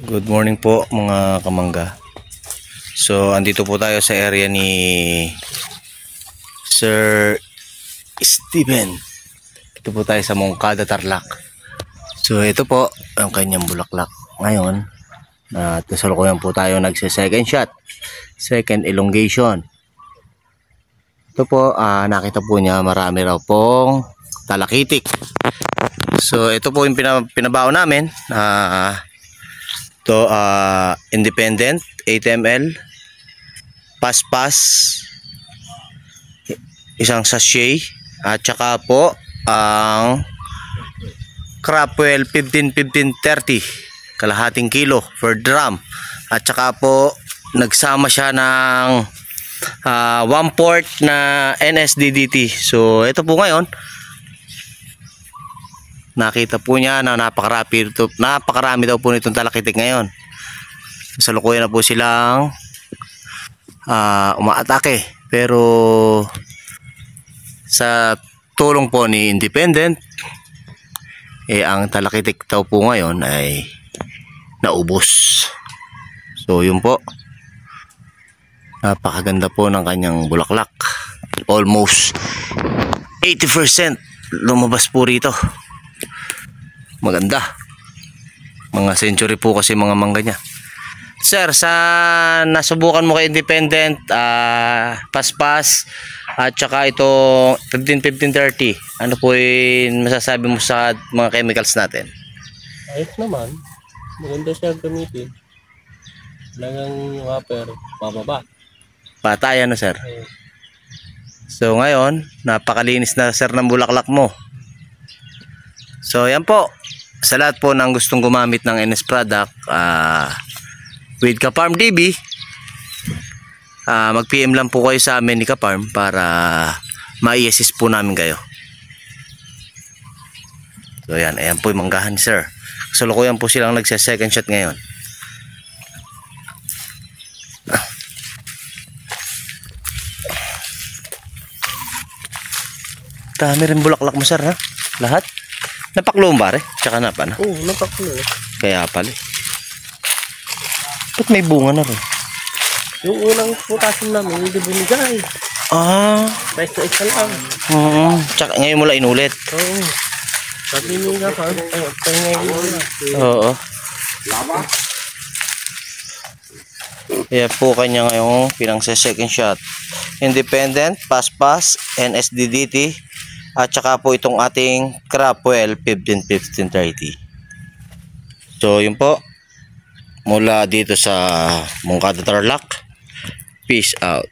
Good morning po mga kamangga. So andito po tayo sa area ni Sir Steven. Ito po tayo sa Moncada, Tarlac. So ito po ang kanyang bulaklak. Ngayon at kasalukuyan po tayo nagse-second shot, second elongation. Ito po nakita po niya marami raw pong talakitik. So ito po yung pinabao namin. Ito independent 8 ml paspas, isang sachet, at saka po ang Cropwell 15-15-30, kalahating kilo per drum, at saka po nagsama siya ng 1/4 na NSDDT. So ito po ngayon nakita po niya na napakarami daw po nitong talakitik ngayon. Kasalukuyan na po silang umaatake, pero sa tulong po ni Independent ang talakitik daw po ngayon ay naubos. So yun po, napakaganda po ng kanyang bulaklak. Almost 80% lumabas po rito. Maganda, mga century po kasi mga mangga niya. Sir, sa nasubukan mo kay Independent paspas at saka itong 15-15-30, ano po yung masasabi mo sa mga chemicals natin? Ayos naman, maganda siya gamitin. Talagang wrapper bababa. Patayan na sir. So ngayon napakalinis na sir ng bulaklak mo. So yan po, sa lahat po ng gustong gumamit ng NS product with Kaparm DB, mag-PM lang po kayo sa amin ni Kaparm para ma-i-assist po namin kayo. So yan, ayan po yung manggahan sir. Kasalukuyan po silang nagsa-second shot ngayon. Dami rin bulaklak mo sir ha? Lahat? Napaklo ba rin? Tsaka na pa na? Oo, napaklo. Kaya pala. Ba't may bunga na rin? Yung unang putasin namin, hindi bumigay. Best na isa lang. Tsaka ngayon mo lang inulit. Oo. Sabi nyo nga pa, ngayon mo lang. Oo. Kaya po kanya ngayong pinang second shot. Independent, paspas, NSDDT, at saka po itong ating Cropwell 15-15-30. So yun po, mula dito sa Moncada, Tarlac. Peace out.